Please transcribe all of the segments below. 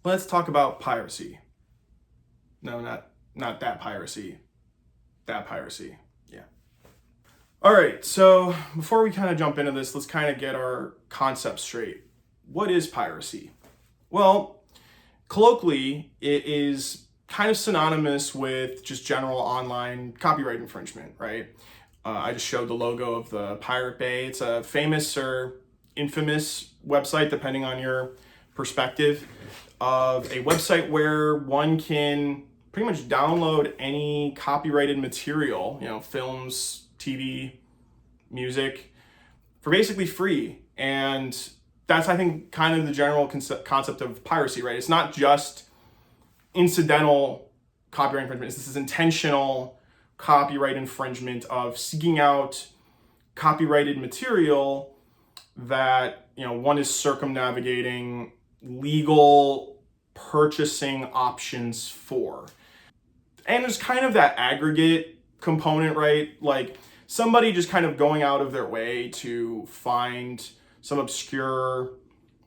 Let's talk about piracy. No, not that piracy. That piracy. Yeah. All right, so before we kind of jump into this, let's kind of get our concepts straight. What is piracy? Well, colloquially, it is kind of synonymous with just general online copyright infringement, right? I just showed the logo of the Pirate Bay. It's a famous or infamous website, depending on your perspective, of a website where one can pretty much download any copyrighted material, films, TV, music, for basically free. And that's, I think, kind of the general concept of piracy, right? It's not just incidental copyright infringement. This is intentional copyright infringement of seeking out copyrighted material that, one is circumnavigating legal purchasing options for. And there's kind of that aggregate component, right? Like somebody just kind of going out of their way to find some obscure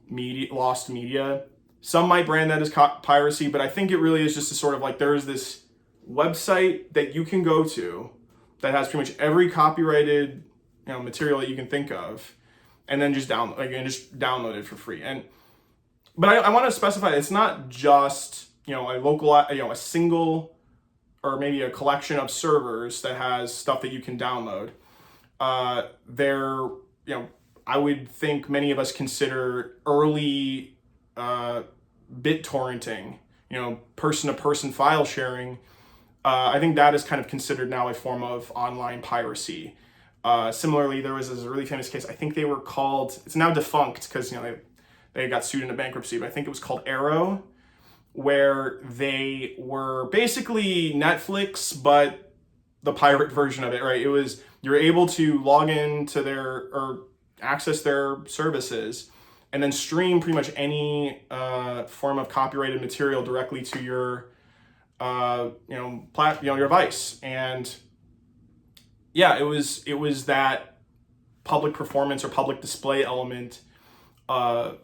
lost media. Some might brand that as piracy, but I think it really is just a sort of like, there's this website that you can go to that has pretty much every copyrighted material that you can think of, and then just download it for free. But I want to specify, it's not just a local, a single or maybe a collection of servers that has stuff that you can download. I would think many of us consider early BitTorrenting, person-to-person file sharing. I think that is kind of considered now a form of online piracy. Similarly, there was this really famous case. I think they were called, it's now defunct because they got sued into bankruptcy, but I think it was called Arrow, where they were basically Netflix, but the pirate version of it, right? It was, you're able to log into or access their services and then stream pretty much any form of copyrighted material directly to your your device. And yeah, it was that public performance or public display element of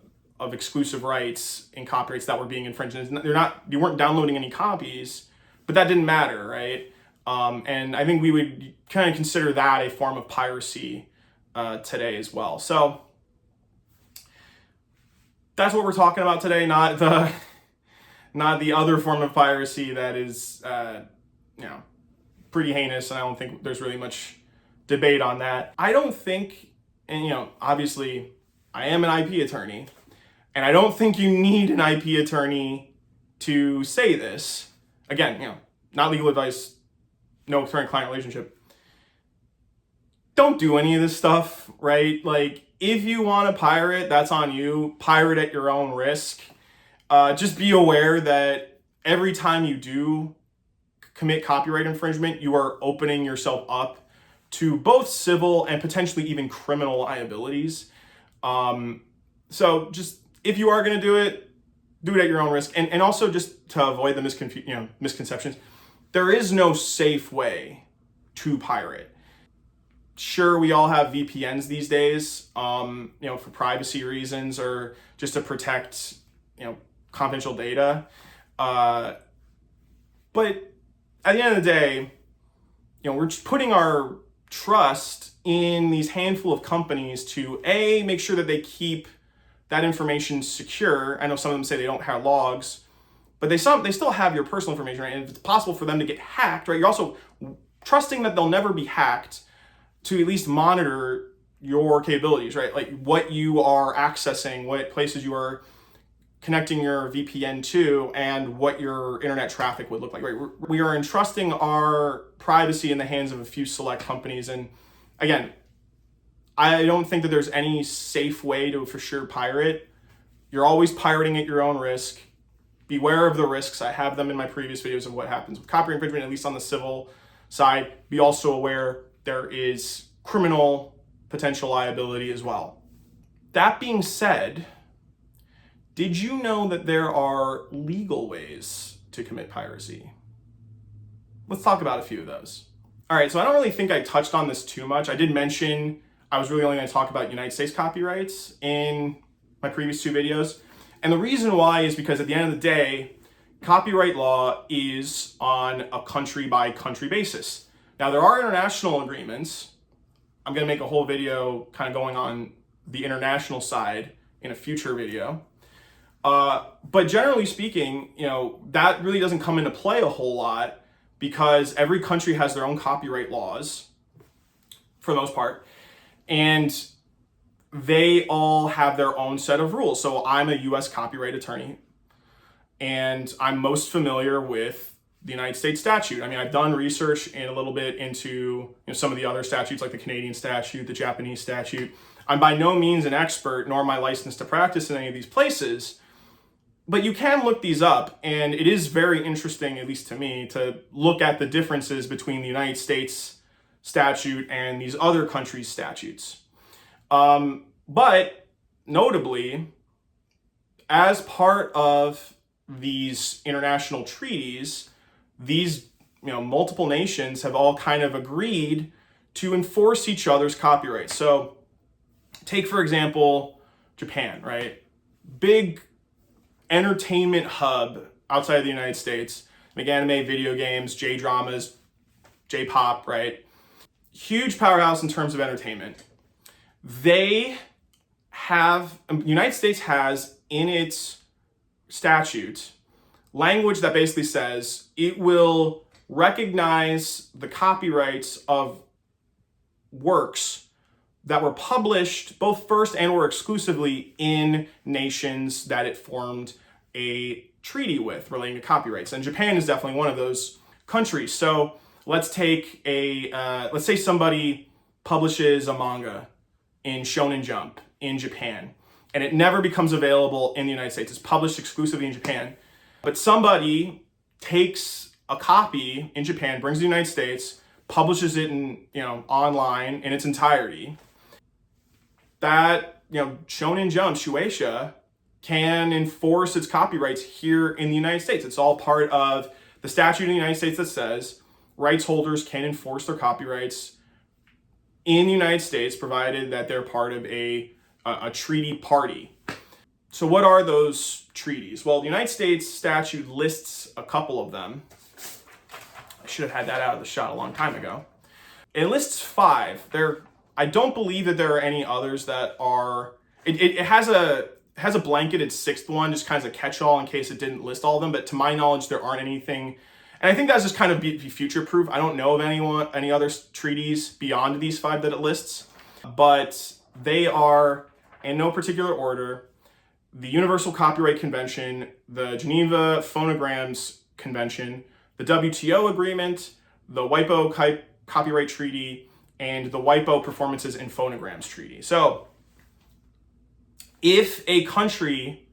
exclusive rights and copyrights that were being infringed. You weren't downloading any copies, but that didn't matter, right? And I think we would kind of consider that a form of piracy today as well. So that's what we're talking about today, not the other form of piracy that is pretty heinous, and I don't think there's really much debate on that. I don't think, and obviously I am an IP attorney, and I don't think you need an IP attorney to say this. Again, not legal advice, no attorney-client relationship. Don't do any of this stuff, right? Like, if you want to pirate, that's on you. Pirate at your own risk. Just be aware that every time you do commit copyright infringement, you are opening yourself up to both civil and potentially even criminal liabilities. So just, if you are going to do it at your own risk. And also, just to avoid the misconceptions, there is no safe way to pirate. Sure, we all have VPNs these days, for privacy reasons or just to protect, confidential data. But at the end of the day, we're just putting our trust in these handful of companies to make sure that they keep that information secure. I know some of them say they don't have logs, but they still have your personal information, right? And if it's possible for them to get hacked, right? You're also trusting that they'll never be hacked to at least monitor your capabilities, right? Like what you are accessing, what places you are connecting your VPN to, and what your internet traffic would look like, right? We are entrusting our privacy in the hands of a few select companies. And again, I don't think that there's any safe way to for sure pirate. You're always pirating at your own risk. Beware of the risks. I have them in my previous videos of what happens with copyright infringement, at least on the civil side. Be also aware there is criminal potential liability as well. That being said, did you know that there are legal ways to commit piracy? Let's talk about a few of those. All right, so I don't really think I touched on this too much. I did mention I was really only going to talk about United States copyrights in my previous two videos. And the reason why is because at the end of the day, copyright law is on a country by country basis. Now, there are international agreements. I'm going to make a whole video kind of going on the international side in a future video. But generally speaking, that really doesn't come into play a whole lot because every country has their own copyright laws for the most part. And they all have their own set of rules. So I'm a US copyright attorney, and I'm most familiar with the United States statute. I mean, I've done research and a little bit into some of the other statutes like the Canadian statute, the Japanese statute. I'm by no means an expert, nor am I licensed to practice in any of these places, but you can look these up, and it is very interesting, at least to me, to look at the differences between the United States statute and these other countries' statutes. But notably, as part of these international treaties, these multiple nations have all kind of agreed to enforce each other's copyrights. So take, for example, Japan, right? Big entertainment hub outside of the United States. Make anime, video games, J-dramas, J-pop, right? Huge powerhouse in terms of entertainment. The United States has in its statute language that basically says it will recognize the copyrights of works that were published both first and or exclusively in nations that it formed a treaty with relating to copyrights. And Japan is definitely one of those countries. So let's take let's say somebody publishes a manga in Shonen Jump in Japan, and it never becomes available in the United States. It's published exclusively in Japan. But somebody takes a copy in Japan, brings it to the United States, publishes it in, online in its entirety. That, Shonen Jump, Shueisha, can enforce its copyrights here in the United States. It's all part of the statute in the United States that says rights holders can enforce their copyrights in the United States, provided that they're part of a treaty party. So what are those treaties? Well, the United States statute lists a couple of them. I should have had that out of the shot a long time ago. It lists 5. I don't believe that there are any others that are. It has a blanketed 6th one, just kind of a catch-all in case it didn't list all of them. But to my knowledge, there aren't anything. And I think that's just kind of be future-proof. I don't know of any other treaties beyond these 5 that it lists, but they are, in no particular order, the Universal Copyright Convention, the Geneva Phonograms Convention, the WTO Agreement, the WIPO Copyright Treaty, and the WIPO Performances in Phonograms Treaty. So, if a country,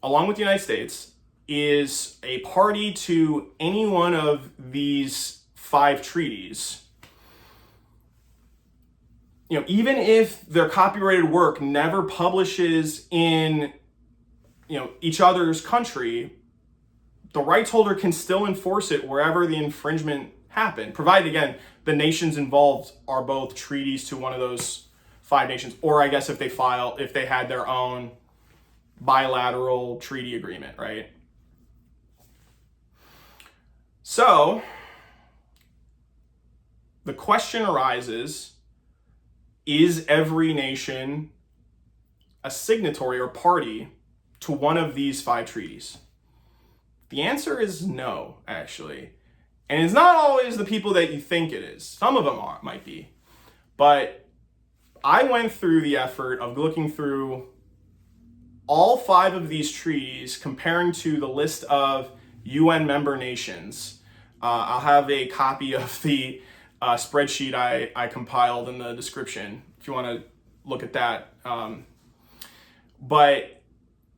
along with the United States, is a party to any one of these 5 treaties, even if their copyrighted work never publishes in, each other's country, the rights holder can still enforce it wherever the infringement happened, provided, again, the nations involved are both treaties to one of those 5 nations, or I guess if they had their own bilateral treaty agreement, right? So, the question arises, is every nation a signatory or party to one of these 5 treaties? The answer is no, actually. And it's not always the people that you think it is. Some of them might be. But I went through the effort of looking through all 5 of these treaties, comparing to the list of UN member nations. I'll have a copy of the spreadsheet I compiled in the description if you want to look at that. But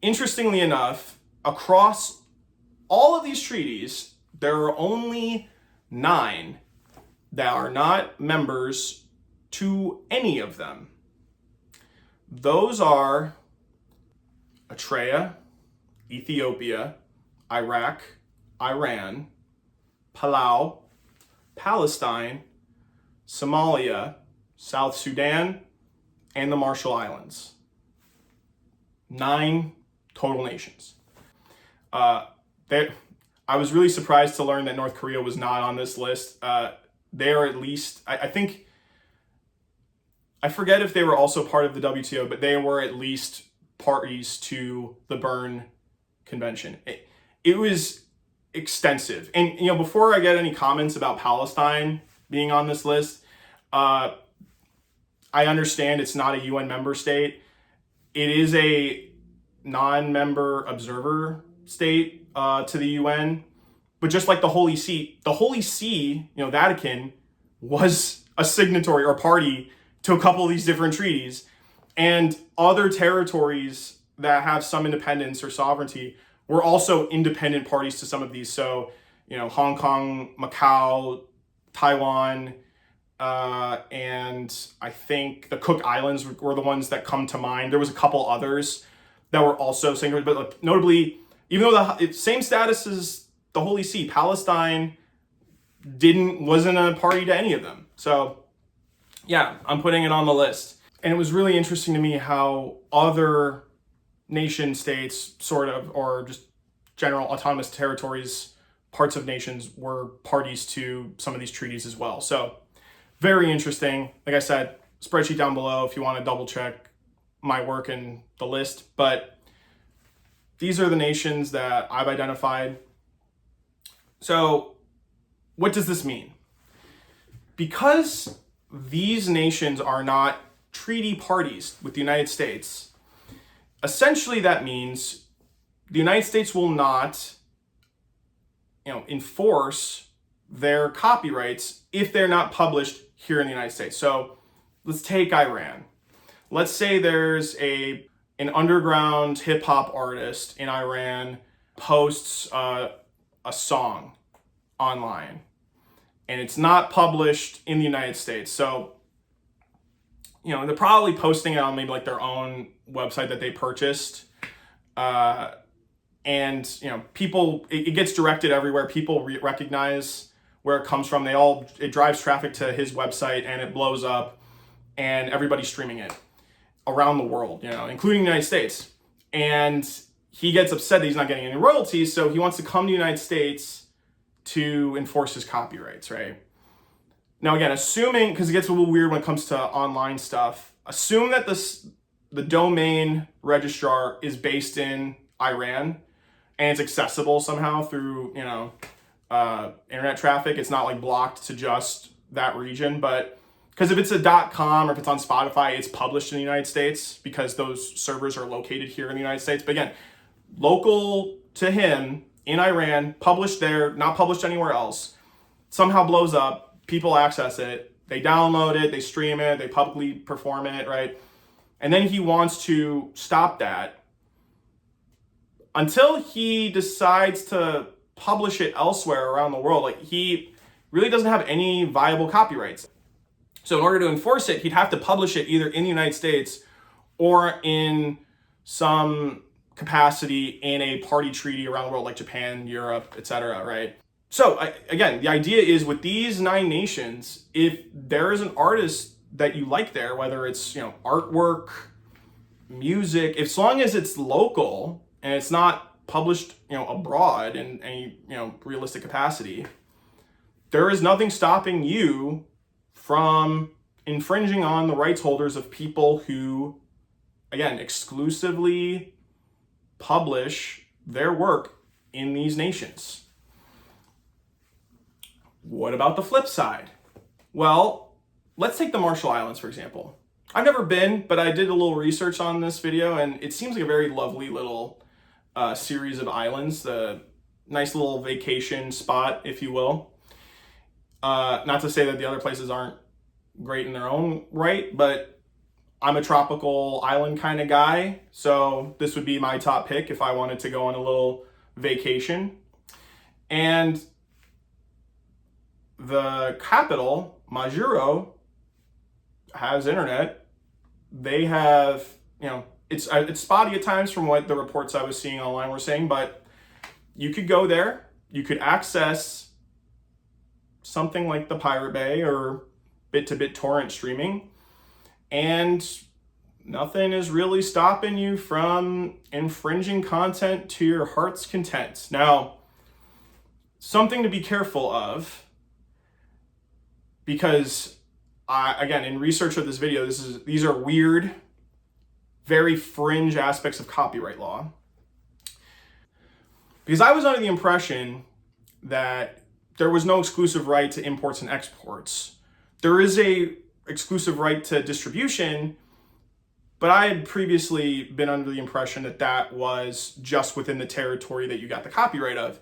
interestingly enough, across all of these treaties, there are only 9 that are not members to any of them. Those are Eritrea, Ethiopia, Iraq, Iran, Palau, Palestine, Somalia, South Sudan, and the Marshall Islands. 9 total nations. I was really surprised to learn that North Korea was not on this list. They are at least, I think, I forget if they were also part of the WTO, but they were at least parties to the Berne Convention. It was extensive. And, before I get any comments about Palestine being on this list, I understand it's not a UN member state. It is a non-member observer state to the UN. But just like the Holy See, Vatican was a signatory or party to a couple of these different treaties. And other territories that have some independence or sovereignty were also independent parties to some of these. So, Hong Kong, Macau, Taiwan, and I think the Cook Islands were the ones that come to mind. There was a couple others that were also signatories, but notably, even though the same status as the Holy See, Palestine wasn't a party to any of them. So yeah, I'm putting it on the list. And it was really interesting to me how other nation states, sort of, or just general autonomous territories, parts of nations, were parties to some of these treaties as well. So very interesting. Like I said, spreadsheet down below if you want to double check my work and the list. But these are the nations that I've identified. So what does this mean? Because these nations are not treaty parties with the United States, essentially that means the United States will not, enforce their copyrights if they're not published here in the United States. So let's take Iran. Let's say there's an underground hip hop artist in Iran posts a song online, and it's not published in the United States. So, they're probably posting it on maybe like their own website that they purchased. And, people, it gets directed everywhere. People recognize where it comes from. It drives traffic to his website and it blows up and everybody's streaming it around the world, including the United States. And he gets upset that he's not getting any royalties. So he wants to come to the United States to enforce his copyrights, right? Now, again, assuming, because it gets a little weird when it comes to online stuff, assume that the domain registrar is based in Iran and it's accessible somehow through, internet traffic. It's not like blocked to just that region, but because if it's a .com or if it's on Spotify, it's published in the United States because those servers are located here in the United States. But again, local to him in Iran, published there, not published anywhere else, somehow blows up, people access it, they download it, they stream it, they publicly perform it, right? And then he wants to stop that until he decides to publish it elsewhere around the world. Like, he really doesn't have any viable copyrights. So in order to enforce it, he'd have to publish it either in the United States or in some capacity in a party treaty around the world, like Japan, Europe, etc., right? So again, the idea is with these 9 nations, if there is an artist that you like there, whether it's, artwork, music, as long as it's local and it's not published, abroad in any, realistic capacity, there is nothing stopping you from infringing on the rights holders of people who, again, exclusively publish their work in these nations. What about the flip side? Well, let's take the Marshall Islands, for example. I've never been, but I did a little research on this video, and it seems like a very lovely little series of islands, a nice little vacation spot, if you will. Not to say that the other places aren't great in their own right, but I'm a tropical island kind of guy, so this would be my top pick if I wanted to go on a little vacation. And the capital, Majuro, has internet. They have, it's spotty at times from what the reports I was seeing online were saying, but you could go there, you could access something like the Pirate Bay or bit-to-bit torrent streaming, and nothing is really stopping you from infringing content to your heart's content. Now, something to be careful of, because again, in research of this video, these are weird, very fringe aspects of copyright law. Because I was under the impression that there was no exclusive right to imports and exports. There is a exclusive right to distribution, but I had previously been under the impression that that was just within the territory that you got the copyright of.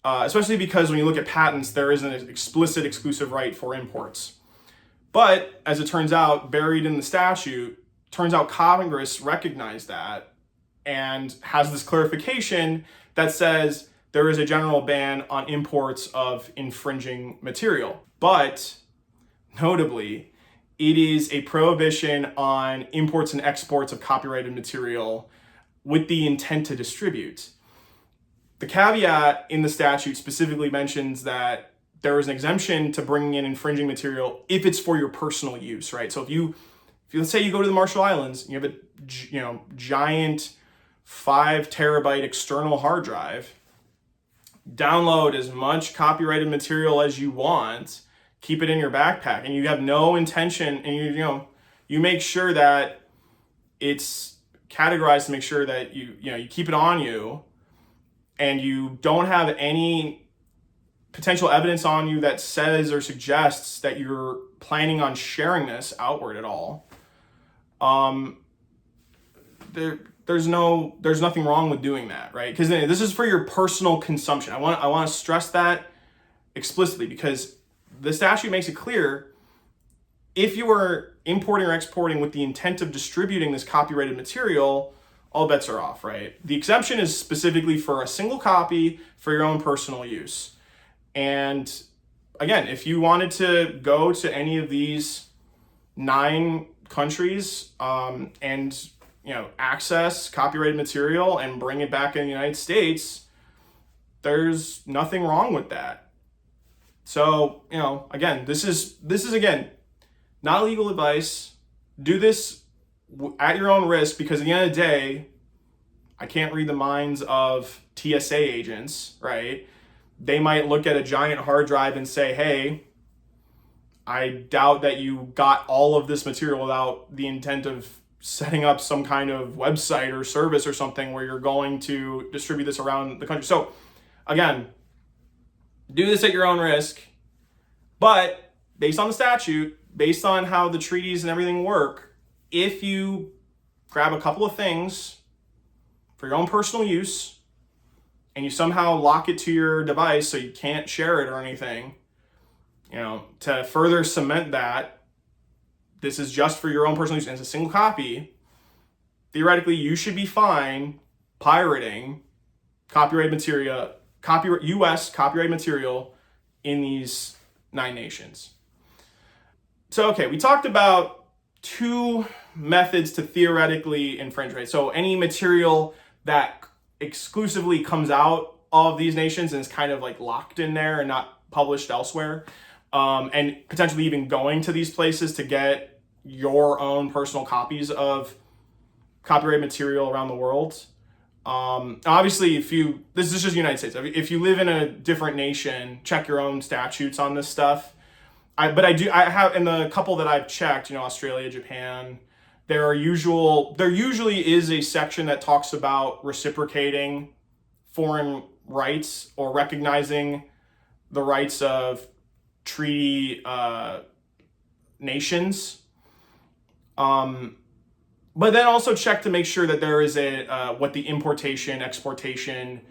Especially because when you look at patents, there is an explicit exclusive right for imports. But as it turns out, buried in the statute, turns out Congress recognized that and has this clarification that says there is a general ban on imports of infringing material. But notably, it is a prohibition on imports and exports of copyrighted material with the intent to distribute. The caveat in the statute specifically mentions that there is an exemption to bringing in infringing material if it's for your personal use, right? So if you let's say you go to the Marshall Islands and you have a giant 5 terabyte external hard drive, download as much copyrighted material as you want, keep it in your backpack, and you have no intention, and you make sure that it's categorized to make sure that you keep it on you, and you don't have any potential evidence on you that says or suggests that you're planning on sharing this outward at all. There's nothing wrong with doing that, right? Because this is for your personal consumption. I want to stress that explicitly, because the statute makes it clear if you are importing or exporting with the intent of distributing this copyrighted material, all bets are off, right? The exemption is specifically for a single copy for your own personal use. And again, if you wanted to go to any of these 9 countries and access copyrighted material and bring it back in the United States, there's nothing wrong with that. So, again, this is again, not legal advice. Do this at your own risk, because at the end of the day, I can't read the minds of TSA agents, right? They might look at a giant hard drive and say, hey, I doubt that you got all of this material without the intent of setting up some kind of website or service or something where you're going to distribute this around the country. So again, do this at your own risk, but based on the statute, based on how the treaties and everything work, if you grab a couple of things for your own personal use and you somehow lock it to your device so you can't share it or anything, to further cement that this is just for your own personal use and it's a single copy, theoretically you should be fine pirating copyrighted material, U.S. copyrighted material in these 9 nations. So, okay, we talked about 2 methods to theoretically infringe, right? So any material that exclusively comes out of these nations and is kind of like locked in there and not published elsewhere, and potentially even going to these places to get your own personal copies of copyrighted material around the world. Obviously, this is just the United States. If you live in a different nation, check your own statutes on this stuff. I have, in the couple that I've checked, Australia, Japan, there usually is a section that talks about reciprocating foreign rights or recognizing the rights of treaty nations. But then also check to make sure that there is what the importation, exportation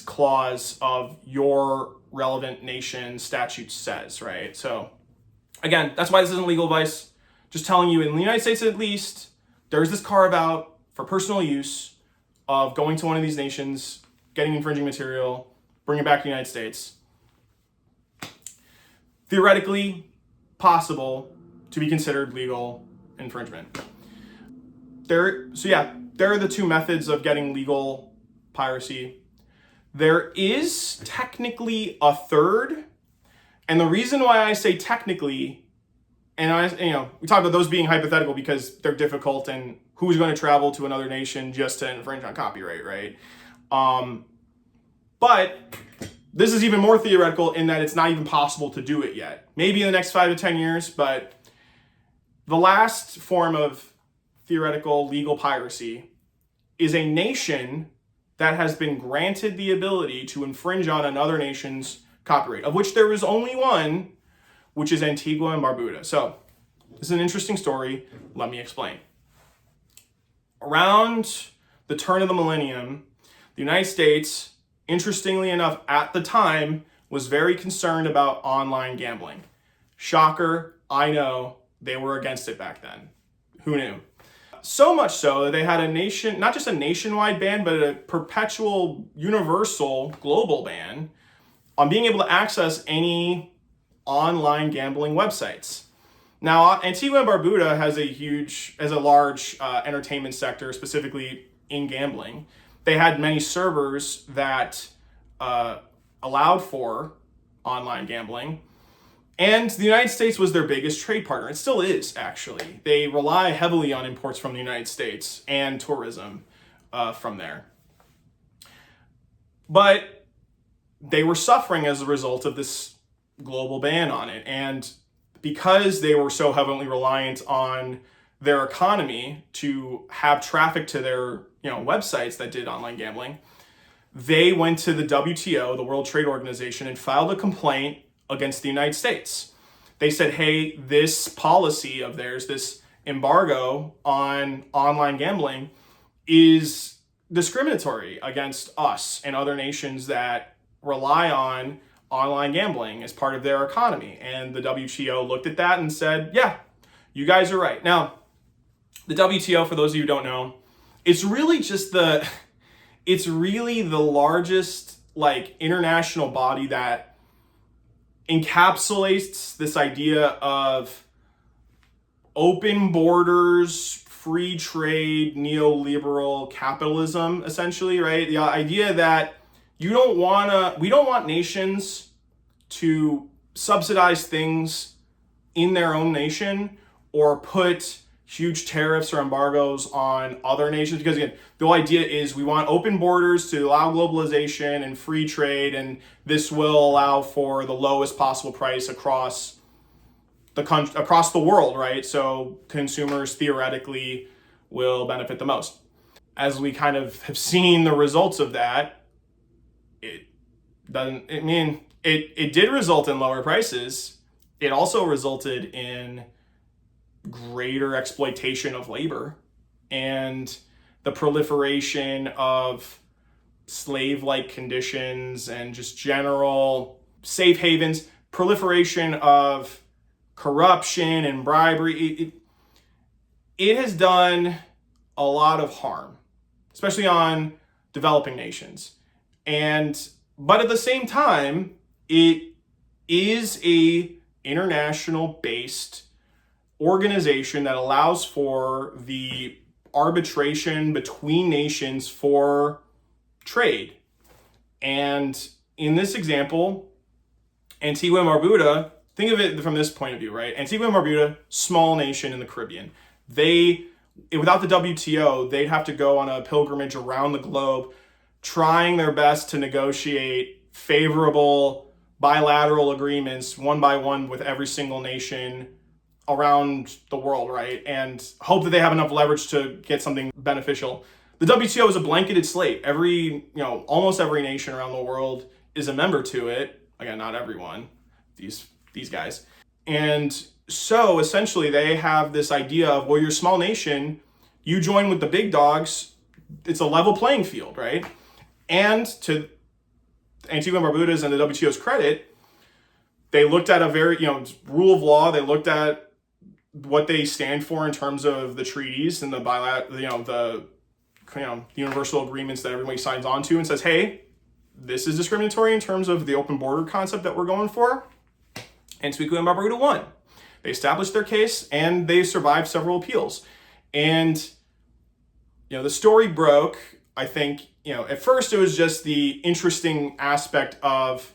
clause of your relevant nation statute says, right? So again, that's why this isn't legal advice. Just telling you, in the United States at least, there's this carve out for personal use of going to one of these nations, getting infringing material, bringing it back to the United States. Theoretically possible to be considered legal infringement. There are the 2 methods of getting legal piracy. There is technically a third, and the reason why I say technically, we talked about those being hypothetical because they're difficult, and who's going to travel to another nation just to infringe on copyright, right? But this is even more theoretical in that it's not even possible to do it yet. Maybe in the next 5 to 10 years, but the last form of theoretical legal piracy is a nation that has been granted the ability to infringe on another nation's copyright, of which there is only one, which is Antigua and Barbuda. So this is an interesting story. Let me explain. Around the turn of the millennium, the United States, interestingly enough, at the time, was very concerned about online gambling. Shocker, I know, they were against it back then. Who knew? So much so that they had a nation, not just a nationwide ban, but a perpetual, universal, global ban on being able to access any online gambling websites. Now, Antigua and Barbuda has a large entertainment sector, specifically in gambling. They had many servers that allowed for online gambling. And the United States was their biggest trade partner. It still is, actually. They rely heavily on imports from the United States and tourism from there. But they were suffering as a result of this global ban on it. And because they were so heavily reliant on their economy to have traffic to their websites that did online gambling, they went to the WTO, the World Trade Organization, and filed a complaint against the United States. They said, hey, this policy of theirs, this embargo on online gambling, is discriminatory against us and other nations that rely on online gambling as part of their economy. And the WTO looked at that and said, yeah, you guys are right. Now, the WTO, for those of you who don't know, it's really the largest international body that encapsulates this idea of open borders, free trade, neoliberal capitalism, essentially, right? The idea that we don't want nations to subsidize things in their own nation or put huge tariffs or embargoes on other nations, because again, the whole idea is we want open borders to allow globalization and free trade, and this will allow for the lowest possible price across the world, right? So consumers theoretically will benefit the most. As we kind of have seen the results of that, it did result in lower prices. It also resulted in greater exploitation of labor and the proliferation of slave-like conditions and just general safe havens, proliferation of corruption and bribery. It has done a lot of harm, especially on developing nations. But at the same time, it is a international-based organization that allows for the arbitration between nations for trade. And in this example, Antigua and Barbuda, think of it from this point of view, right? Antigua and Barbuda, small nation in the Caribbean. Without the WTO, they'd have to go on a pilgrimage around the globe, trying their best to negotiate favorable bilateral agreements one by one with every single nation around the world, right? And hope that they have enough leverage to get something beneficial. The WTO is a blanketed slate. Almost every nation around the world is a member to it. Again, not everyone, these guys. And so essentially they have this idea of, well, you're a small nation, you join with the big dogs, it's a level playing field, right? And to Antigua and Barbuda's and the WTO's credit, they looked at a very, rule of law, they looked at what they stand for in terms of the treaties and the universal agreements that everybody signs on to, and says, hey, this is discriminatory in terms of the open border concept that we're going for. Antigua and Barbuda won. They established their case and they survived several appeals. And, the story broke, I think, at first it was just the interesting aspect of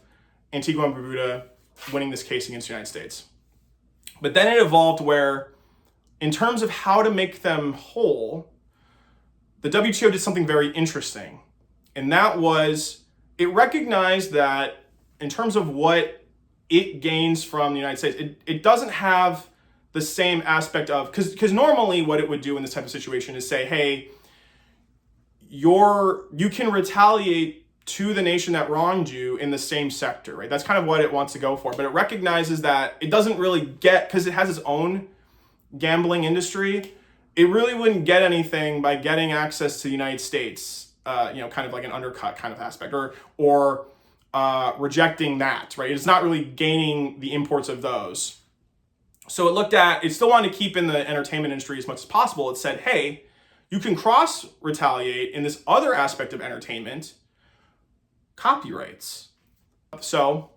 Antigua and Barbuda winning this case against the United States. But then it evolved where, in terms of how to make them whole, the WTO did something very interesting. And that was, it recognized that in terms of what it gains from the United States, it doesn't have the same aspect of, because normally what it would do in this type of situation is say, hey, you can retaliate to the nation that wronged you in the same sector, right? That's kind of what it wants to go for. But it recognizes that it doesn't really get, because it has its own gambling industry, it really wouldn't get anything by getting access to the United States, kind of like an undercut kind of aspect, or rejecting that, right? It's not really gaining the imports of those. So it still wanted to keep in the entertainment industry as much as possible. It said, hey, you can cross retaliate in this other aspect of entertainment, copyrights. So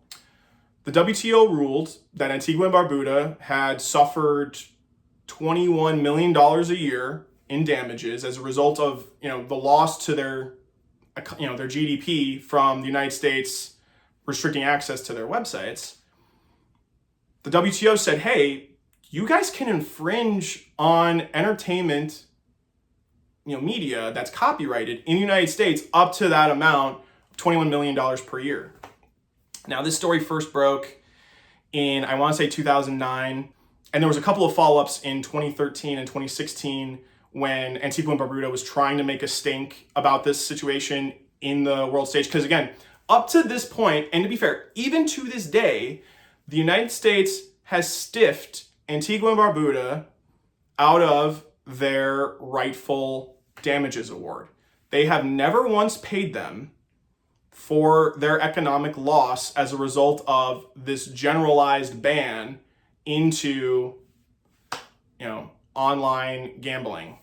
the WTO ruled that Antigua and Barbuda had suffered $21 million a year in damages as a result of, the loss to their GDP from the United States restricting access to their websites. The WTO said, hey, you guys can infringe on entertainment, media that's copyrighted in the United States up to that amount, $21 million per year. Now, this story first broke in, I want to say 2009, and there was a couple of follow-ups in 2013 and 2016 when Antigua and Barbuda was trying to make a stink about this situation in the world stage. Because again, up to this point, and to be fair, even to this day, the United States has stiffed Antigua and Barbuda out of their rightful damages award. They have never once paid them for their economic loss as a result of this generalized ban into, online gambling.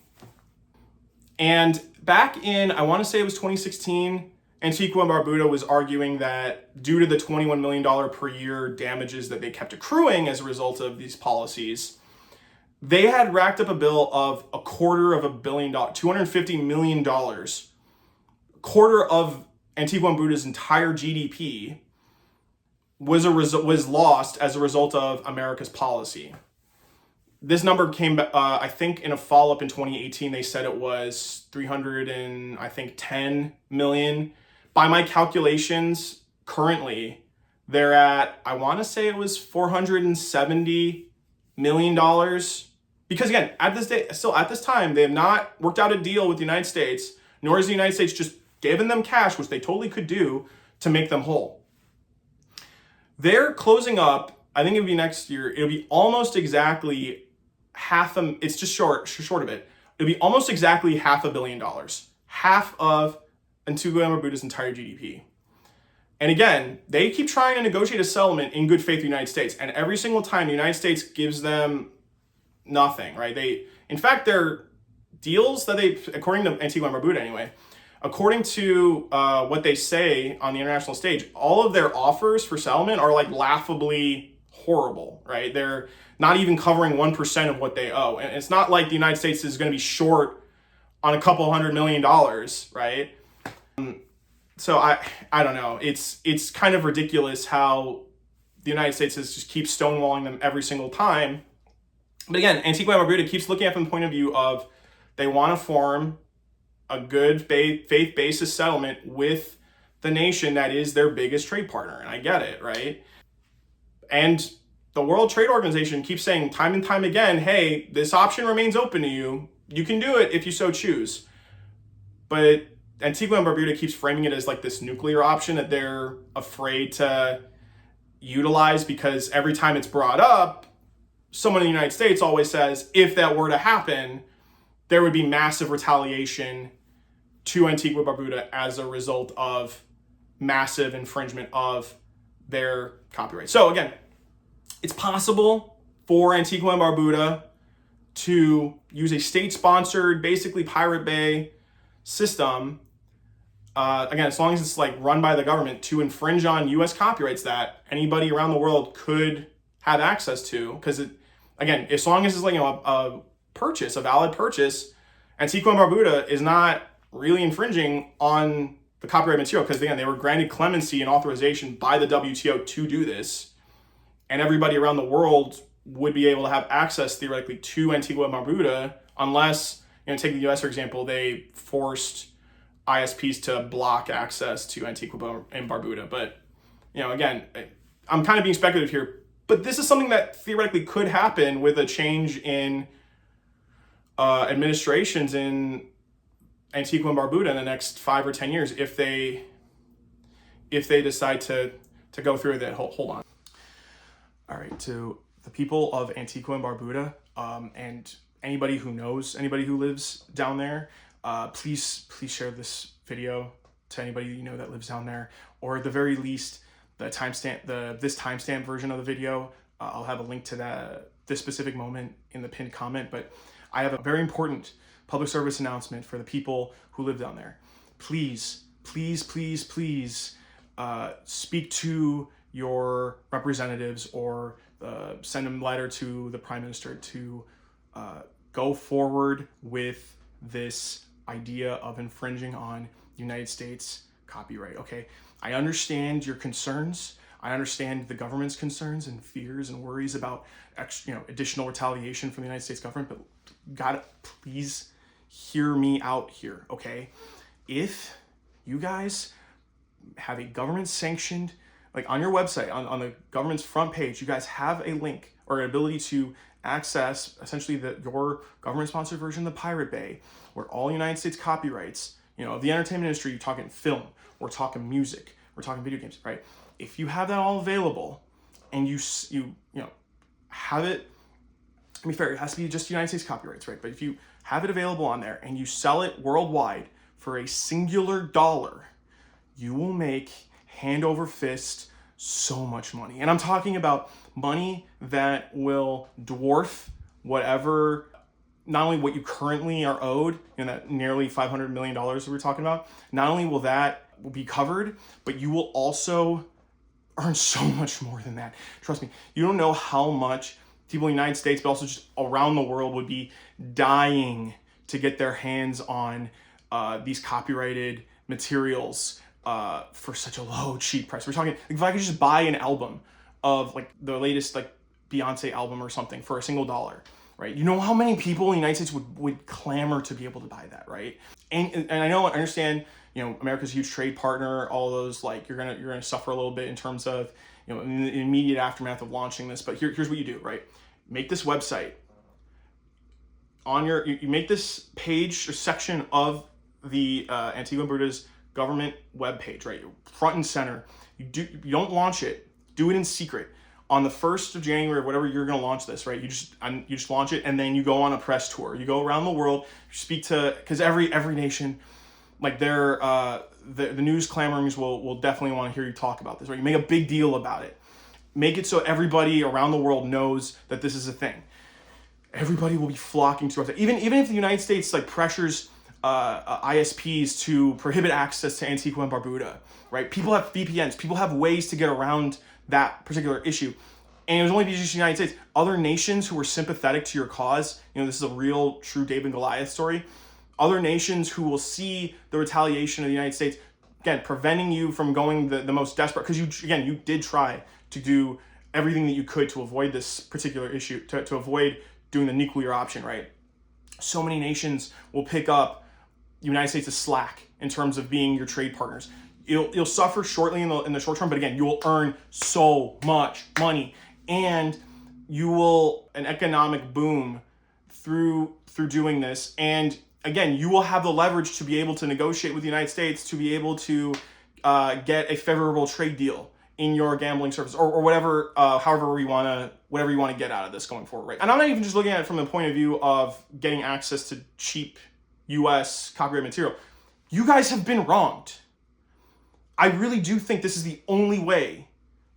And back in, I want to say it was 2016, Antigua and Barbuda was arguing that due to the $21 million per year damages that they kept accruing as a result of these policies, they had racked up a bill of $250 million, $250 million, quarter of Antigua and Barbuda's entire GDP was lost as a result of America's policy. This number came, I think, in a follow-up in 2018. They said it was 310 million. By my calculations, currently they're at, I want to say it was $470 million. Because again, at this time, they have not worked out a deal with the United States, nor has the United States just given them cash, which they totally could do, to make them whole. They're closing up, I think it'll be next year, it'll be almost exactly it's just short of it. It'll be almost exactly $500 million. Half of Antigua and Barbuda's entire GDP. And again, they keep trying to negotiate a settlement in good faith with the United States. And every single time the United States gives them nothing, right? In fact, their deals that according to Antigua and Barbuda anyway, according to what they say on the international stage, all of their offers for settlement are like laughably horrible, right? They're not even covering 1% of what they owe. And it's not like the United States is going to be short on a couple $100 million, right? So I don't know. It's kind of ridiculous how the United States just keeps stonewalling them every single time. But again, Antigua and Barbuda keeps looking at it from the point of view of they want to form a good faith basis settlement with the nation that is their biggest trade partner. And I get it, right? And the World Trade Organization keeps saying time and time again, hey, this option remains open to you. You can do it if you so choose. But Antigua and Barbuda keeps framing it as like this nuclear option that they're afraid to utilize because every time it's brought up, someone in the United States always says, if that were to happen, there would be massive retaliation to Antigua and Barbuda as a result of massive infringement of their copyright. So again, it's possible for Antigua and Barbuda to use a state-sponsored, basically Pirate Bay system, again, as long as it's like run by the government, to infringe on U.S. copyrights that anybody around the world could have access to. Because again, as long as it's like a valid purchase, Antigua and Barbuda is not really infringing on the copyright material because again, they were granted clemency and authorization by the WTO to do this, and everybody around the world would be able to have access theoretically to Antigua and Barbuda, unless, take the US for example, they forced ISPs to block access to Antigua and Barbuda. But, again, I'm kind of being speculative here, but this is something that theoretically could happen with a change in administrations in Antigua and Barbuda in the next 5 or 10 years if they decide to go through that. Hold on. All right, to the people of Antigua and Barbuda, and anybody who lives down there, please share this video to anybody that lives down there, or at the very least this timestamp version of the video. I'll have a link to this specific moment in the pinned comment, but I have a very important public service announcement for the people who live down there. Please speak to your representatives, or send a letter to the Prime Minister to go forward with this idea of infringing on United States copyright. Okay, I understand your concerns. I understand the government's concerns and fears and worries about additional retaliation from the United States government, but please hear me out here, okay? If you guys have a government sanctioned, like on your website, on the government's front page, you guys have a link or an ability to access essentially your government sponsored version of the Pirate Bay, where all United States copyrights, of the entertainment industry, you're talking film, we're talking music, we're talking video games, right? If you have that all available and you have it, to be fair, it has to be just United States copyrights, right? But if you have it available on there and you sell it worldwide for a singular dollar, you will make hand over fist so much money. And I'm talking about money that will dwarf whatever, not only what you currently are owed, that nearly $500 million that we're talking about, not only will that be covered, but you will also earn so much more than that. Trust me, you don't know how much people in the United States, but also just around the world, would be dying to get their hands on these copyrighted materials for such a low, cheap price. We're talking, if I could just buy an album of like the latest like Beyonce album or something for a single dollar, right? You know how many people in the United States would clamor to be able to buy that, right? And I understand, America's a huge trade partner, all those, like, you're gonna suffer a little bit in terms of, in the immediate aftermath of launching this. But here's what you do, right? Make this website on you make this page or section of the Antigua and Barbuda's government webpage, right? Front and center. You don't launch it. Do it in secret. On the 1st of January, whatever you're going to launch this, right? You just launch it, and then you go on a press tour. You go around the world, speak to, because every nation, like the news clamorings will definitely want to hear you talk about this, right? You make a big deal about it. Make it so everybody around the world knows that this is a thing. Everybody will be flocking to your website. Even if the United States pressures ISPs to prohibit access to Antigua and Barbuda, right? People have VPNs. People have ways to get around that particular issue. And it was only just the United States. Other nations who were sympathetic to your cause, this is a real, true David and Goliath story. Other nations who will see the retaliation of the United States, again, preventing you from going the most desperate, because you did try to do everything that you could to avoid this particular issue, to avoid doing the nuclear option, right? So many nations will pick up the United States' slack in terms of being your trade partners. You'll suffer shortly in the short term, but again, you will earn so much money, and you will an economic boom through doing this. And again, you will have the leverage to be able to negotiate with the United States to be able to get a favorable trade deal in your gambling service, or whatever, whatever you want to get out of this going forward, right? And I'm not even just looking at it from the point of view of getting access to cheap U.S. copyright material. You guys have been wronged. I really do think this is the only way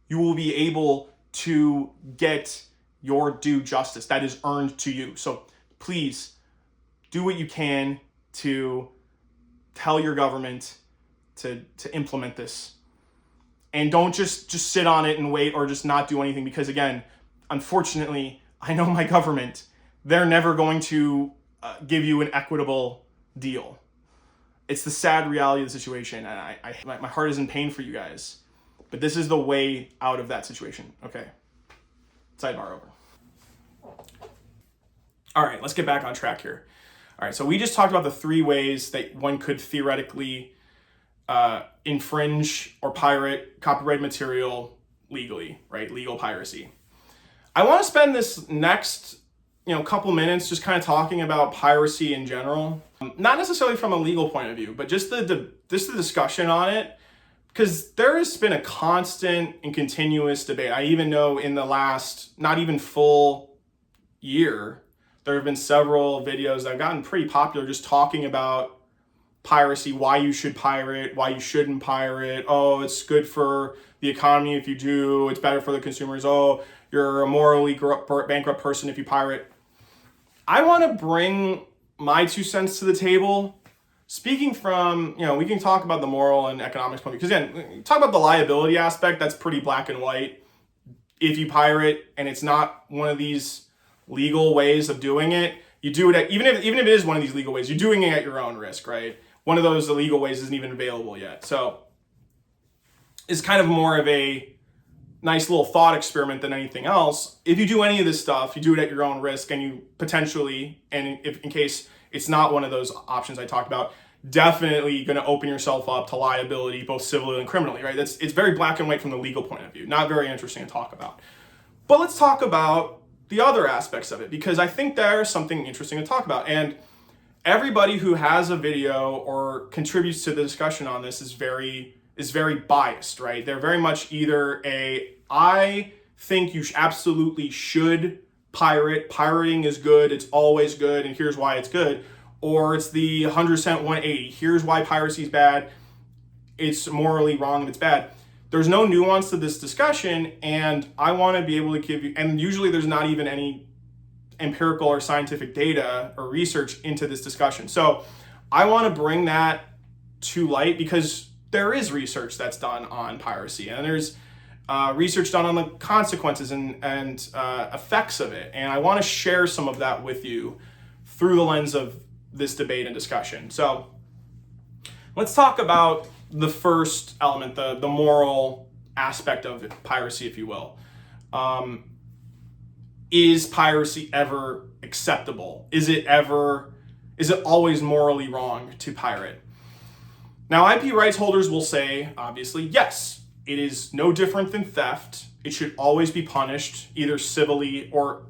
you will be able to get your due justice that is earned to you. So please do what you can to tell your government to implement this. And don't just sit on it and wait, or just not do anything, because again, unfortunately, I know my government, they're never going to give you an equitable deal. It's the sad reality of the situation, and my heart is in pain for you guys. But this is the way out of that situation. Okay. Sidebar over. All right, let's get back on track here. All right, so we just talked about the 3 ways that one could theoretically infringe or pirate copyrighted material legally, right? Legal piracy. I want to spend this next, couple minutes just kind of talking about piracy in general, not necessarily from a legal point of view, but just the discussion on it, because there has been a constant and continuous debate. I even know in the last, not even full year, there have been several videos that have gotten pretty popular just talking about piracy, why you should pirate, why you shouldn't pirate. Oh, it's good for the economy if you do. It's better for the consumers. Oh, you're a morally bankrupt person if you pirate. I want to bring my 2 cents to the table. Speaking from, we can talk about the moral and economics point, because again, talk about the liability aspect, that's pretty black and white. If you pirate and it's not one of these legal ways of doing it, you do it even if it is one of these legal ways, you're doing it at your own risk, right? One of those illegal ways isn't even available yet. So it's kind of more of a nice little thought experiment than anything else. If you do any of this stuff, you do it at your own risk, and you potentially, and if in case it's not one of those options I talked about, definitely going to open yourself up to liability, both civilly and criminally, right? It's very black and white from the legal point of view. Not very interesting to talk about. But let's talk about the other aspects of it, because I think there's something interesting to talk about. And everybody who has a video or contributes to the discussion on this is very biased, right? They're very much either I think you absolutely should pirate, pirating is good, it's always good, and here's why it's good, or it's the 100% 180, here's why piracy is bad, it's morally wrong and it's bad. There's no nuance to this discussion, and I want to be able to give you, and usually there's not even any empirical or scientific data or research into this discussion. So I want to bring that to light, because there is research that's done on piracy, and there's research done on the consequences and effects of it. And I want to share some of that with you through the lens of this debate and discussion. So let's talk about the first element, the moral aspect of piracy, if you will. Is piracy ever acceptable? Is it always morally wrong to pirate? Now, IP rights holders will say, obviously, yes, it is no different than theft. It should always be punished, either civilly or,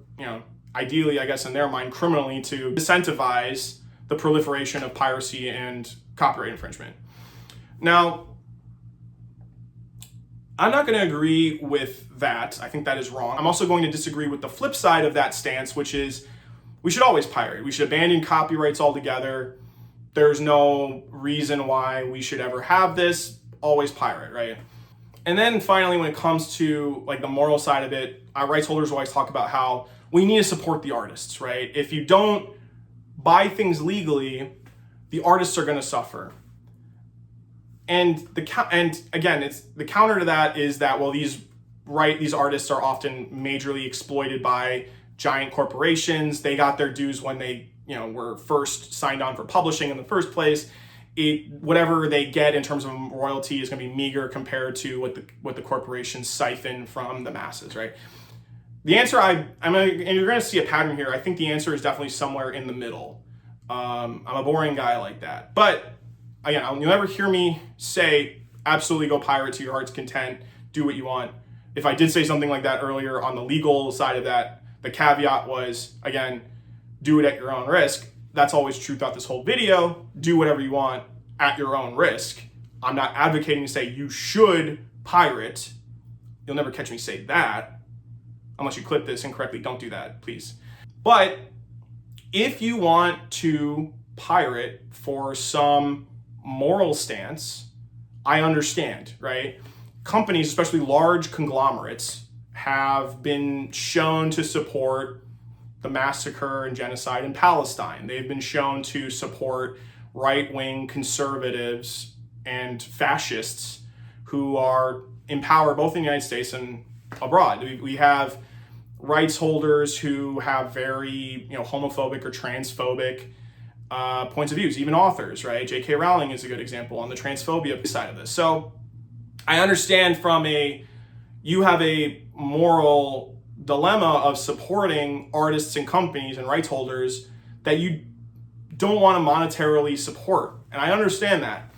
ideally, I guess, in their mind, criminally, to incentivize the proliferation of piracy and copyright infringement. Now, I'm not going to agree with that. I think that is wrong. I'm also going to disagree with the flip side of that stance, which is we should always pirate. We should abandon copyrights altogether. There's no reason why we should ever have this. Always pirate, right? And then finally, when it comes to like the moral side of it, our rights holders always talk about how we need to support the artists, right? If you don't buy things legally, the artists are going to suffer. And again, it's the counter to that is that, well, these artists are often majorly exploited by giant corporations. They got their dues when they, were first signed on for publishing in the first place. Whatever they get in terms of royalty is going to be meager compared to what the corporations siphon from the masses, right? The answer and you're going to see a pattern here. I think the answer is definitely somewhere in the middle. I'm a boring guy like that, but again, you'll never hear me say absolutely go pirate to your heart's content, do what you want. If I did say something like that earlier on the legal side of that, the caveat was, again, do it at your own risk. That's always true throughout this whole video. Do whatever you want at your own risk. I'm not advocating to say you should pirate. You'll never catch me say that. Unless you clip this incorrectly, don't do that, please. But if you want to pirate for some moral stance, I understand, right? Companies, especially large conglomerates, have been shown to support the massacre and genocide in Palestine. They've been shown to support right-wing conservatives and fascists who are in power both in the United States and abroad. We have rights holders who have very homophobic or transphobic points of views, even authors, right? J.K. Rowling is a good example on the transphobia side of this. So I understand you have a moral dilemma of supporting artists and companies and rights holders that you don't want to monetarily support. And I understand that.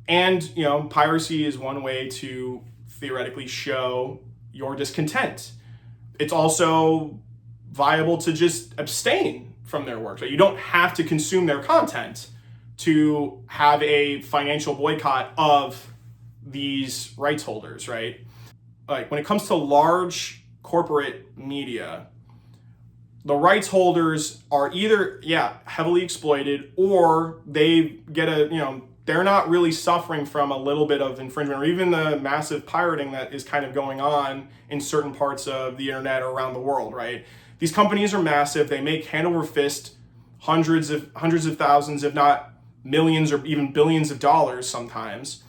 And, piracy is one way to theoretically show your discontent. It's also viable to just abstain from their work. So you don't have to consume their content to have a financial boycott of these rights holders, right? Like when it comes to large corporate media, the rights holders are either, heavily exploited, or they get they're not really suffering from a little bit of infringement or even the massive pirating that is kind of going on in certain parts of the internet or around the world, right? These companies are massive. They make hand over fist hundreds of thousands, if not millions or even billions of dollars sometimes.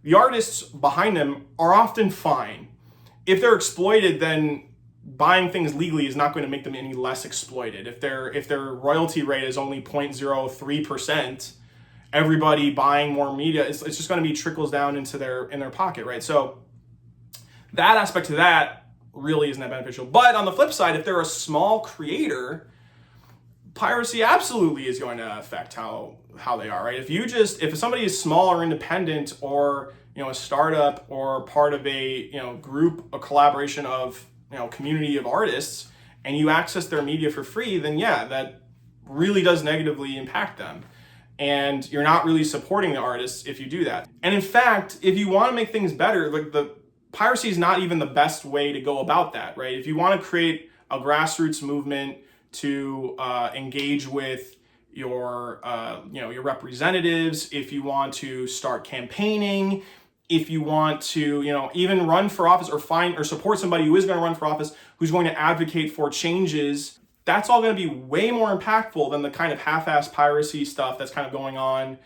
The artists behind them are often fine. If they're exploited, then buying things legally is not going to make them any less exploited. If their royalty rate is only 0.03%, everybody buying more media, it's just going to be trickles down into their pocket, right? So that aspect to that really isn't that beneficial. But on the flip side, if they're a small creator, piracy absolutely is going to affect how they are, right? If somebody is small or independent or a startup or part of a group, a collaboration of community of artists, and you access their media for free, then that really does negatively impact them. And you're not really supporting the artists if you do that. And in fact, if you want to make things better, like the piracy is not even the best way to go about that, right? If you want to create a grassroots movement to engage with your representatives, if you want to start campaigning, if you want to even run for office or support somebody who is going to run for office, who's going to advocate for changes, that's all going to be way more impactful than the kind of half-assed piracy stuff that's kind of going on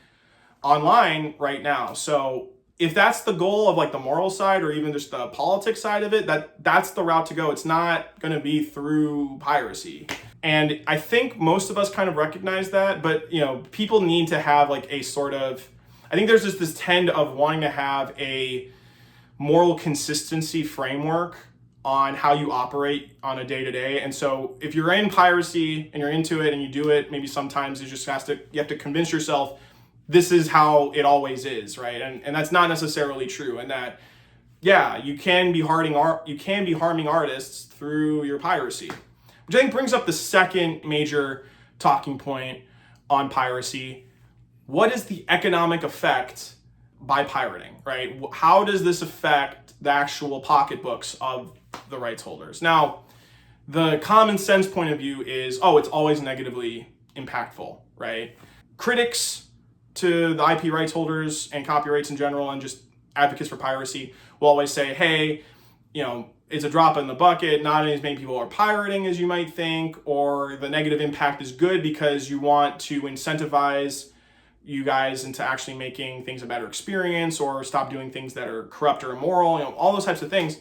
online right now. So if that's the goal of like the moral side or even just the politics side of it, that's the route to go. It's not going to be through piracy. And I think most of us kind of recognize that, but people need to have like a sort of, I think there's just this trend of wanting to have a moral consistency framework on how you operate on a day-to-day. And so if you're in piracy and you're into it and you do it, maybe sometimes you have to convince yourself this is how it always is, right? And that's not necessarily true. And that, you can be harming artists through your piracy, which I think brings up the second major talking point on piracy. What is the economic effect by pirating, right? How does this affect the actual pocketbooks of the rights holders? Now, the common sense point of view is, it's always negatively impactful, right? Critics to the IP rights holders and copyrights in general and just advocates for piracy will always say, hey, it's a drop in the bucket. Not as many people are pirating as you might think, or the negative impact is good because you want to incentivize you guys into actually making things a better experience or stop doing things that are corrupt or immoral, all those types of things.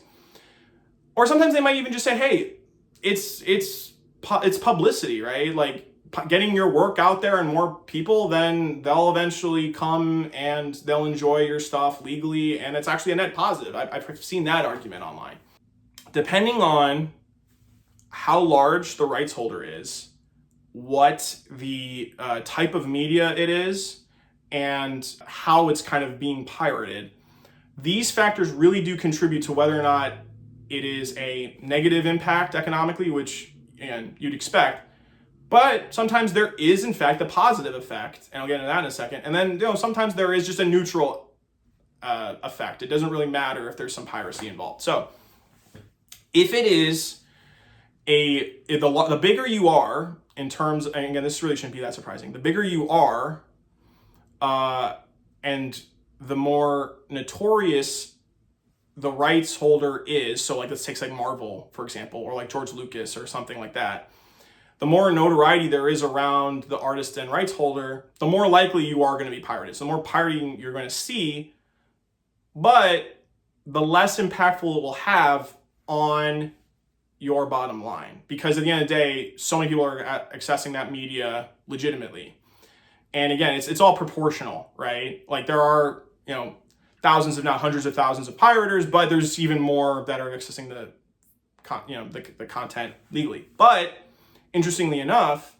Or sometimes they might even just say, hey, it's publicity, right? Like getting your work out there and more people, then they'll eventually come and they'll enjoy your stuff legally. And it's actually a net positive. I've seen that argument online. Depending on how large the rights holder is, what the type of media it is, and how it's kind of being pirated, these factors really do contribute to whether or not it is a negative impact economically, which you'd expect, but sometimes there is in fact a positive effect, and I'll get into that in a second. And then sometimes there is just a neutral effect. It doesn't really matter if there's some piracy involved. So if it is the bigger you are in terms, and again, this really shouldn't be that surprising. The bigger you are, and the more notorious the rights holder is. So like, let's take like Marvel, for example, or like George Lucas or something like that. The more notoriety there is around the artist and rights holder, the more likely you are going to be pirated. So the more pirating you're going to see, but the less impactful it will have on your bottom line. Because at the end of the day, so many people are accessing that media legitimately. And again, it's all proportional, right? Like there are, thousands, if not hundreds of thousands of pirators, but there's even more that are accessing the the content legally. But interestingly enough,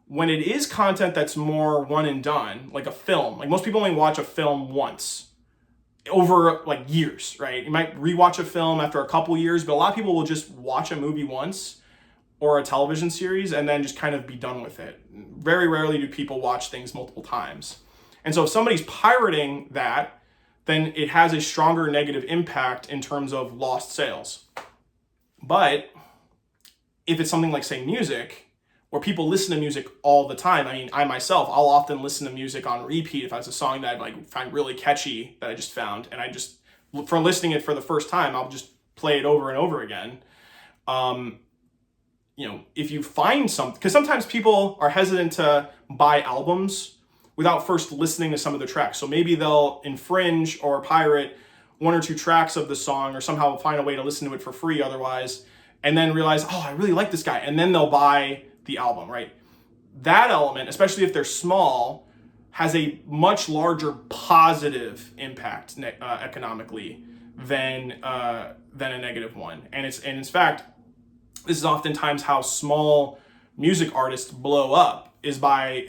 when it is content that's more one and done, like a film, like most people only watch a film once over like years, right? You might rewatch a film after a couple years, but a lot of people will just watch a movie once or a television series and then just kind of be done with it. Very rarely do people watch things multiple times. And so if somebody's pirating that, then it has a stronger negative impact in terms of lost sales. But if it's something like, say, music, where people listen to music all the time. I mean, I myself, I'll often listen to music on repeat if that's a song that I like find really catchy that I just found, and I just, for listening it for the first time, I'll just play it over and over again. If you find something, because sometimes people are hesitant to buy albums without first listening to some of the tracks. So maybe they'll infringe or pirate one or two tracks of the song, or somehow find a way to listen to it for free otherwise, and then realize, oh, I really like this guy, and then they'll buy the album, right? That element, especially if they're small, has a much larger positive impact economically than a negative one. And in fact, this is oftentimes how small music artists blow up, is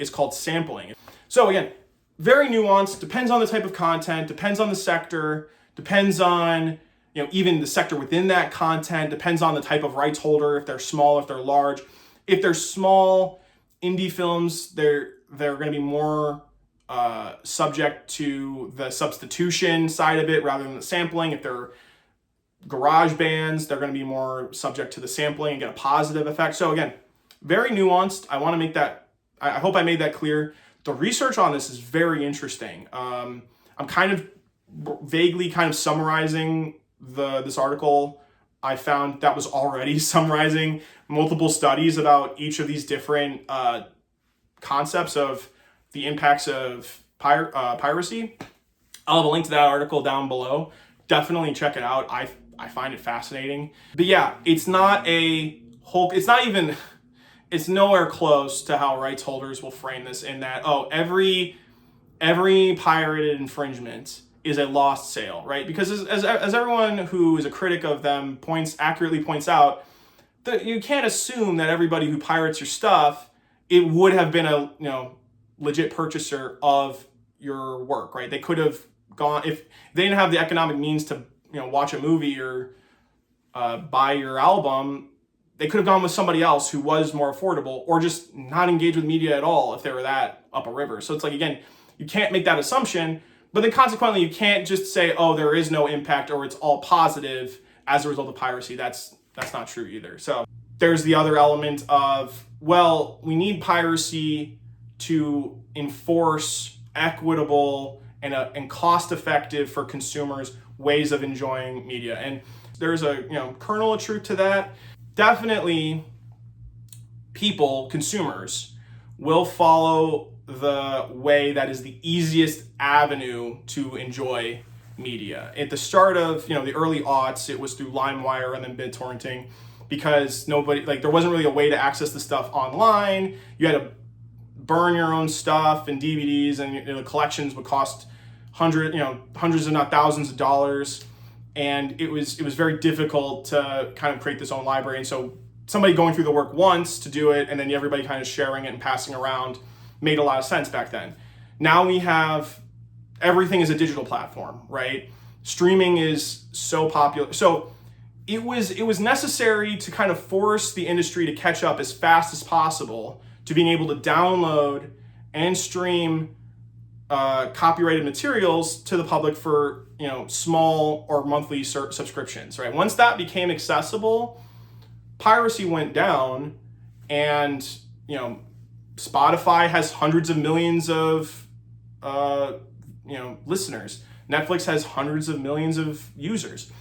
called sampling. So again, very nuanced, depends on the type of content, depends on the sector, depends on even the sector within that content, depends on the type of rights holder, if they're small, if they're large. If they're small indie films, they're going to be more subject to the substitution side of it rather than the sampling. If they're garage bands, they're going to be more subject to the sampling and get a positive effect. So again, very nuanced. I want to make that, I hope I made that clear. The research on this is very interesting. I'm kind of vaguely summarizing this article I found that was already summarizing multiple studies about each of these different concepts of the impacts of piracy. I'll have a link to that article down below. Definitely check it out. I find it fascinating. But yeah, it's nowhere close to how rights holders will frame this, in that, every pirated infringement is a lost sale, right? Because as everyone who is a critic of them accurately points out, that you can't assume that everybody who pirates your stuff, it would have been a legit purchaser of your work, right? They could have gone, if they didn't have the economic means to watch a movie or buy your album, they could have gone with somebody else who was more affordable, or just not engage with media at all if they were that up a river. So it's like, again, you can't make that assumption. But then consequently, you can't just say, oh, there is no impact or it's all positive as a result of piracy. That's not true either. So there's the other element of, well, we need piracy to enforce equitable and cost-effective for consumers ways of enjoying media. And there's a kernel of truth to that. Definitely consumers, will follow the way that is the easiest avenue to enjoy media. At the start of the early aughts, it was through LimeWire and then BitTorrenting, because there wasn't really a way to access the stuff online. You had to burn your own stuff and DVDs, and the collections would cost hundreds if not thousands of dollars, and it was very difficult to kind of create this own library. And so somebody going through the work once to do it, and then everybody kind of sharing it and passing around, made a lot of sense back then. Now we have everything is a digital platform, right? Streaming is so popular. So it was necessary to kind of force the industry to catch up as fast as possible to being able to download and stream copyrighted materials to the public for small or monthly subscriptions, right? Once that became accessible, piracy went down, and Spotify has hundreds of millions of listeners. Netflix has hundreds of millions of users.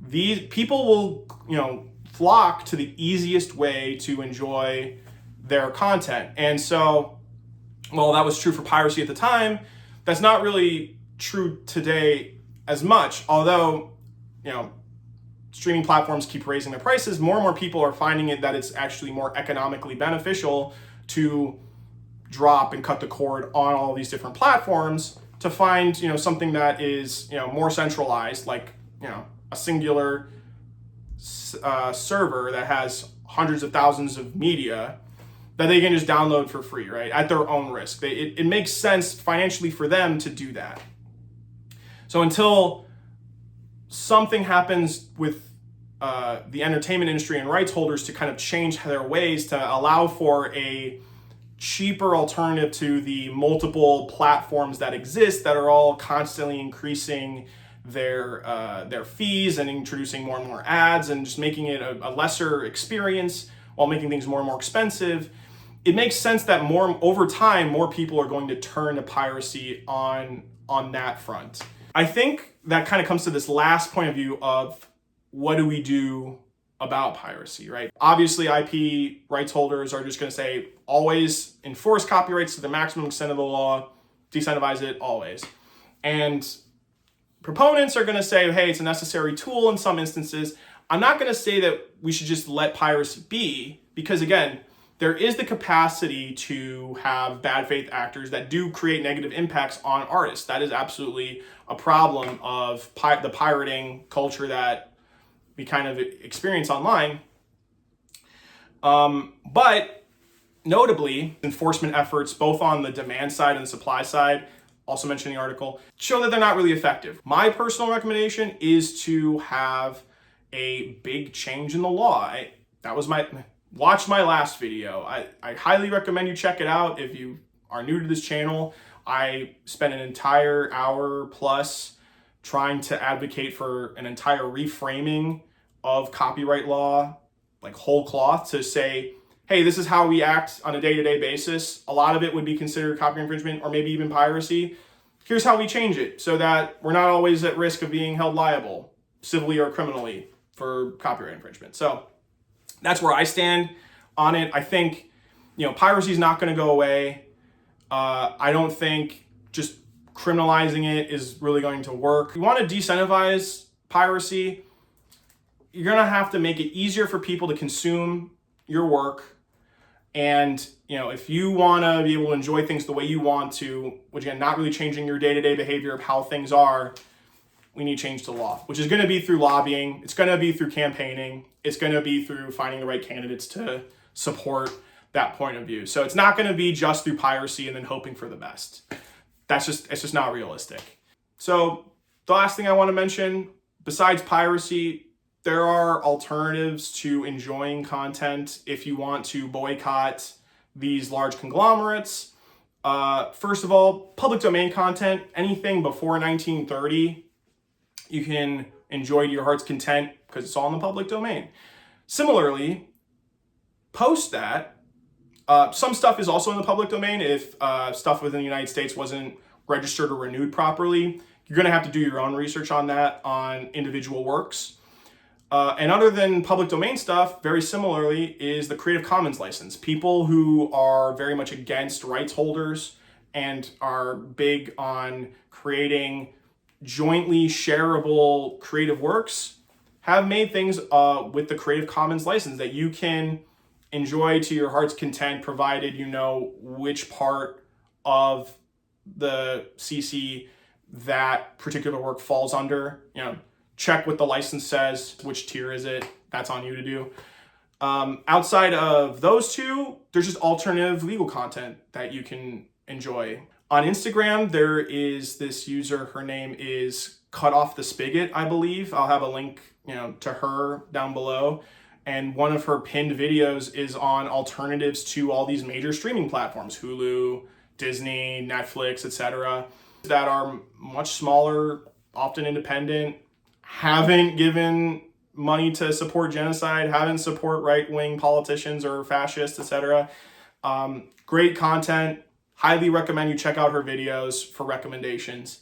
These people will flock to the easiest way to enjoy their content. And so, well, that was true for piracy at the time. That's not really true today as much, although streaming platforms keep raising their prices. More and more people are finding that it's actually more economically beneficial to drop and cut the cord on all these different platforms to find something that is more centralized, like a singular server that has hundreds of thousands of media that they can just download for free, right? At their own risk. It makes sense financially for them to do that. So until something happens with the entertainment industry and rights holders to kind of change their ways to allow for a cheaper alternative to the multiple platforms that exist that are all constantly increasing their fees and introducing more and more ads and just making it a lesser experience while making things more and more expensive, it makes sense that over time, more people are going to turn to piracy on that front. I think that kind of comes to this last point of view of what do we do about piracy, right? Obviously, IP rights holders are just going to say, always enforce copyrights to the maximum extent of the law, decentivize it always. And proponents are going to say, hey, it's a necessary tool in some instances. I'm not going to say that we should just let piracy be, because again, there is the capacity to have bad faith actors that do create negative impacts on artists. That is absolutely a problem of the pirating culture that we kind of experience online. But notably, enforcement efforts, both on the demand side and the supply side, also mentioned in the article, show that they're not really effective. My personal recommendation is to have a big change in the law. Watch my last video. I highly recommend you check it out if you are new to this channel. I spent an entire hour plus trying to advocate for an entire reframing of copyright law, like whole cloth, to say, hey, this is how we act on a day-to-day basis. A lot of it would be considered copyright infringement or maybe even piracy. Here's how we change it so that we're not always at risk of being held liable, civilly or criminally, for copyright infringement. So that's where I stand on it. I think, piracy is not going to go away. I don't think just criminalizing it is really going to work. If you want to decentivize piracy, you're going to have to make it easier for people to consume your work. And, if you want to be able to enjoy things the way you want to, which again, not really changing your day-to-day behavior of how things are, we need change to law, which is going to be through lobbying. It's going to be through campaigning. It's going to be through finding the right candidates to support that point of view. So it's not going to be just through piracy and then hoping for the best. It's just not realistic. So the last thing I want to mention, besides piracy, there are alternatives to enjoying content if you want to boycott these large conglomerates. First of all, public domain content, anything before 1930, you can enjoy to your heart's content because it's all in the public domain. Similarly, post that, some stuff is also in the public domain. If stuff within the United States wasn't registered or renewed properly, you're going to have to do your own research on that on individual works. And other than public domain stuff, very similarly, is the Creative Commons license. People who are very much against rights holders and are big on creating jointly shareable creative works have made things with the Creative Commons license that you can enjoy to your heart's content, provided you know which part of the CC that particular work falls under. Check what the license says, which tier is it. That's on you to do. Outside of those two, there's just alternative legal content that you can enjoy. On Instagram, there is this user, her name is Cut Off the Spigot, I believe. I'll have a link, to her down below. And one of her pinned videos is on alternatives to all these major streaming platforms, Hulu, Disney, Netflix, etc., that are much smaller, often independent, haven't given money to support genocide, haven't support right-wing politicians or fascists, etc. Great content. Highly recommend you check out her videos for recommendations.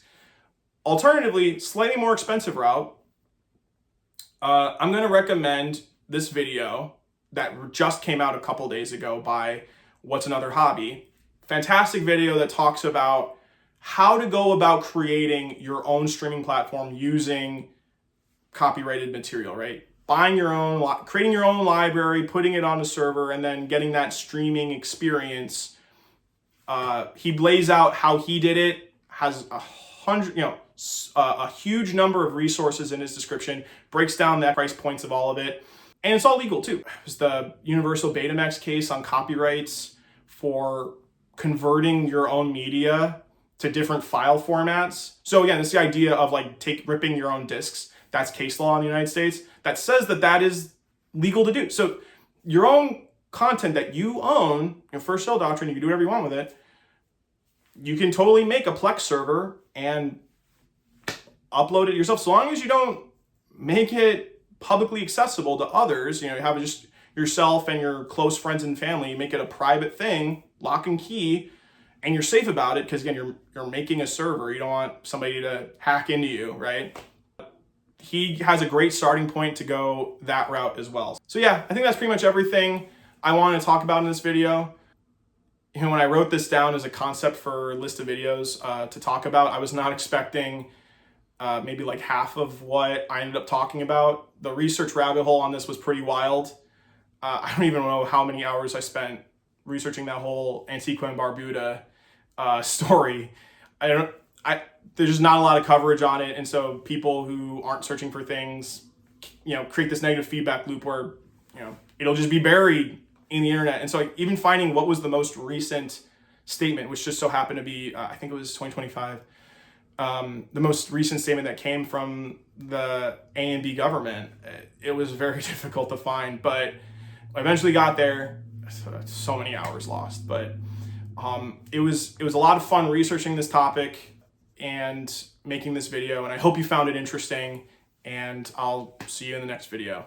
Alternatively, slightly more expensive route, I'm going to recommend this video that just came out a couple days ago by What's Another Hobby. Fantastic video that talks about how to go about creating your own streaming platform using copyrighted material, right? Buying your own, creating your own library, putting it on a server, and then getting that streaming experience. He lays out how he did it, has a huge number of resources in his description, breaks down the price points of all of it, and it's all legal too. There's the Universal Betamax case on copyrights for converting your own media to different file formats. So again, it's the idea of like ripping your own discs. That's case law in the United States that says that that is legal to do. So your own content that you own, your first sale doctrine, you can do whatever you want with it. You can totally make a Plex server and upload it yourself, so long as you don't make it publicly accessible to others. You know, you have just yourself and your close friends and family. You make it a private thing, lock and key, and you're safe about it because again, you're making a server. You don't want somebody to hack into you, right? He has a great starting point to go that route as well. So yeah, I think that's pretty much everything I want to talk about in this video. You know, when I wrote this down as a concept for a list of videos to talk about, I was not expecting maybe like half of what I ended up talking about. The research rabbit hole on this was pretty wild. I don't even know how many hours I spent researching that whole Antigua and Barbuda story. There's just not a lot of coverage on it, and so people who aren't searching for things, you know, create this negative feedback loop where, you know, it'll just be buried in the internet. And so like, even finding what was the most recent statement, which just so happened to be, I think it was 2025, the most recent statement that came from the A and B government, it was very difficult to find, but I eventually got there. So many hours lost, but it was a lot of fun researching this topic and making this video, and I hope you found it interesting, and I'll see you in the next video.